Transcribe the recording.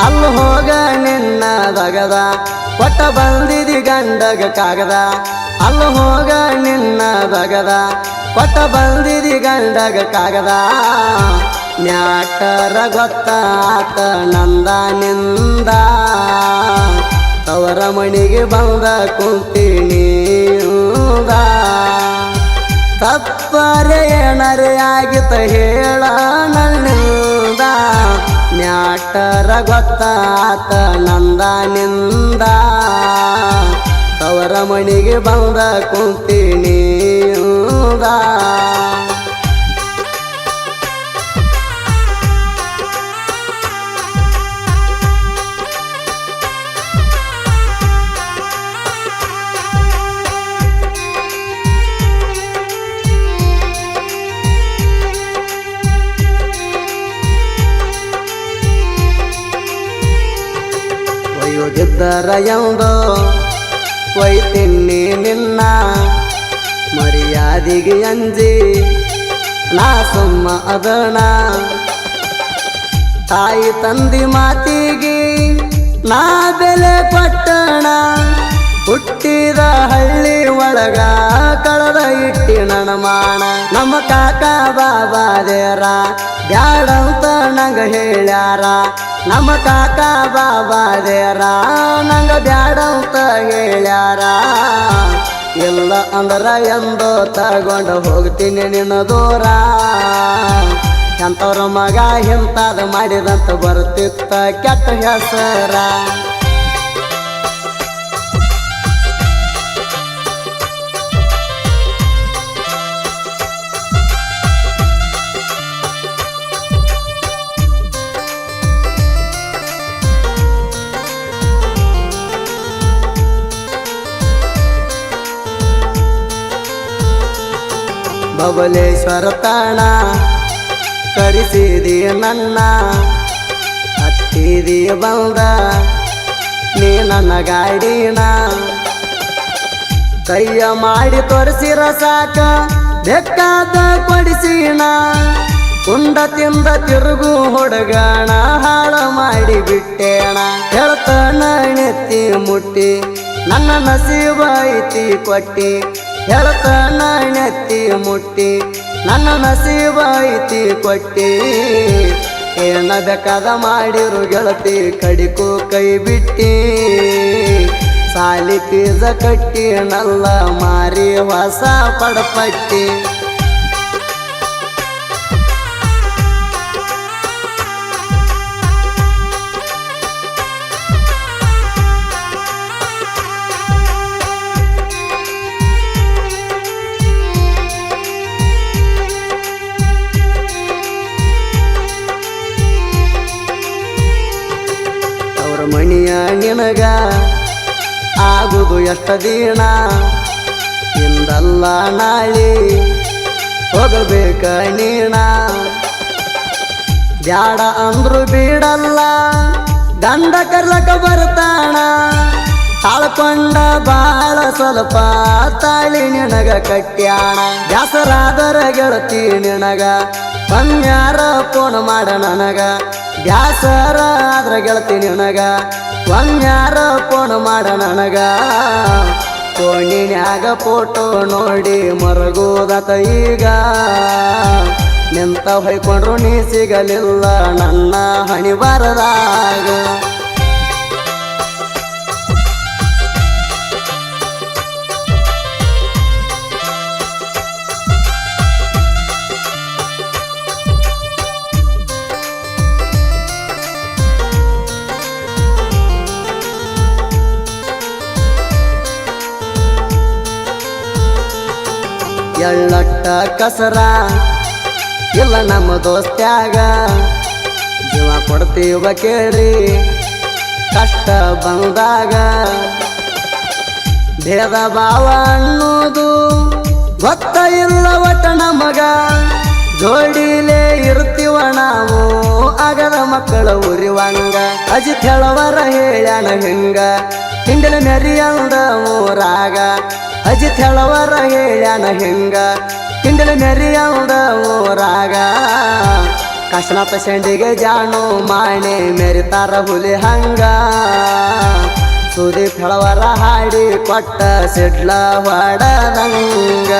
ಅಲ್ಲಿ ಹೋಗ ನಿನ್ನ ದಗದ ಕೊಟ್ಟ ಬಂದಿದಿ ಗಂಡಗ ಕಾಗದ ಅಲ್ಲಿ ಹೋಗ ನಿನ್ನ ದಗದ ಕೊಟ್ಟ ಬಂದಿದಿ ಗಂಡಗ ಕಾಗದ ನ್ಯಾಟರ ಗೊತ್ತಾತ ನಂದ ನಿಂದ ತವರ ಮಣಿಗೆ ಬಂದ ಕುಂತೀನಿ ತಪ್ಪರೆ ಏನರೆ ಆಗಿತ ಹೇಳ ನನ್ನಿಂದ ನ್ಯಾಟರ ಗೊತ್ತಾತ ನಂದ ನಿಂದ ತವರ ಮಣಿಗೆ ಬಂದ ಕುಂತೀನಿ ಒಯ್ಯುದಿದ್ದರ ಎಂದು ಒಯ್ತಿನ್ನಿ ನಿನ್ನ ಮರ್ಯಾದಿಗೆ ಅಂಜಿ ನಾ ಸುಮ್ಮ ಅದಣ ತಾಯಿ ತಂದಿ ಮಾತಿಗೆ ನಾ ಬೆಲೆ ಕೊಟ್ಟಣ ಹುಟ್ಟಿದ ಹಳ್ಳಿ ಒಳಗ ಕಳೆದ ಇಟ್ಟಿ ನಣಮಾಣ ನಮ್ಮ ಕಾಕ ಬಾಬಾದೇರ ಬ್ಯಾಡಂತ ನಂಗ ಹೇಳ್ಯಾರ ನಮ್ಮ ಕಾಕ ಬಾಬಾದೇರ ನಂಗ ಬ್ಯಾಡಂತ ಹೇಳ್ಯಾರ ಇಲ್ಲ ಅಂದ್ರ ಎಂದು ತಗೊಂಡು ಹೋಗ್ತೀನಿ ನಿನ್ನ ದೂರ ಎಂತವ್ರ ಮಗ ಇಂಥದ ಮಾಡಿದಂತ ಬರ್ತಿತ್ತ ಕೆಟ್ಟ ಹೆಸರ ಬಬಲೇಶ್ವರ ತಾಣ ಕರೆಸಿದಿ ನನ್ನ ಹತ್ತಿದಿ ಬಂದ ನೀ ನನ್ನ ಗಾಡಿನ ಕೈಯ ಮಾಡಿ ತೋರಿಸಿರ ಸಾಕ ಬೇಕಾದ ಕೊಡಿಸಿನ ಕುಂಡ ತಿಂದ ತಿರುಗು ಹುಡುಗಣ ಹಾಳ ಮಾಡಿ ಬಿಟ್ಟೇಣ ಹೇಳ್ತಾನ ನೆತ್ತಿ ಮುಟ್ಟಿ ನನ್ನ ನಸೀಬ ಐತಿ ಕೊಟ್ಟಿ ಹೇಳ್ತಾನ ನೆತ್ತಿ ಮುಟ್ಟಿ ನನ್ನ ನಸೀಬ ಐತಿ ಕೊಟ್ಟಿ ಏನ ಬೇಕಾದ ಮಾಡಿರು ಗೆಳತಿ ಕಡಿಕು ಕೈ ಬಿಟ್ಟಿ ಸಾಲಿ ಪೀಜ ಕಟ್ಟಿ ನಲ್ಲ ಮಾರಿ ಹೊಸ ಪಡಪಟ್ಟಿ ಮಣಿಯ ನಿನಗ ಆಗುದು ಎಷ್ಟ ದಿನ ಇಂದಲ್ಲ ನಾಳಿ ಹೋಗಬೇಕ ನೀಣ ಬ್ಯಾಡ ಅಂದ್ರು ಬಿಡಲ್ಲ ಗಂಡ ಕರ್ಲಕ ಬರ್ತಾಣ ತಾಳ್ಕೊಂಡ ಬಾಳ ಸ್ವಲ್ಪ ತಾಳಿ ನಿನಗ ಕಟ್ಯಾಣ ಬ್ಯಾಸರಾದರ ಗೆಳತಿ ನಿನಗ ಕಮ್ಯಾರ ಫೋನ್ ಮಾಡ ನನಗ ಬ್ಯಾಸರ ಆದ್ರ ಗೆಳತಿ ನಿನಗ ಒಮ್ಯಾರ ಫೋನ್ ಮಾಡ ನನಗ ಫೋನಿನ್ಯಾಗ ಫೋಟೋ ನೋಡಿ ಮರಗೋದತ ಈಗ ನಿಂತ ಹೊಯ್ಕೊಂಡ್ರು ನೀ ಸಿಗಲಿಲ್ಲ ನನ್ನ ಹಣಿ ಬರದಾಗ ಎಳ್ಳಟ್ಟ ಕಸರ ಇಲ್ಲ ನಮ್ಮ ದೋಸ್ತ್ಯಾಗ ಜೀವ ಕೊಡ್ತೀವ ಕೇಳ್ರಿ ಕಷ್ಟ ಬಂದಾಗ ಭೇದ ಭಾವ ಅನ್ನೋದು ಗೊತ್ತ ಇಲ್ಲ ಒಟ್ಟ ನಮಗ ಜೋಡಿಲೇ ಇರ್ತೀವ ನಾವು ಆಗದ ಮಕ್ಕಳ ಉರಿವಂಗ ಅಜಿತ್ ಹೇಳವರ ಹೇಳ್ಯಾನ ಹಿಂಗ ಹಿಂಡಲ ಮೆರಿಯಂದ ಊರಾಗ ಅಜಿತ್ ಹೇಳವರ ಹೇಳ್ಯಾನ ಹಿಂಗ ಹಿಂಡಲ ಮೆರಿಯಂದ ಊರಾಗ ಕಾಶನಾಥ ಶೆಂಡಿಗೆ ಜಾಣು ಮಾಣೆ ಮೆರಿತಾರ ಹುಲಿ ಹಂಗ ಸುದೀಪ್ ಹೆಳವರ ಹಾಡಿ ಕೊಟ್ಟ ಸಿಡ್ಲ ಹೊಡದಂಗ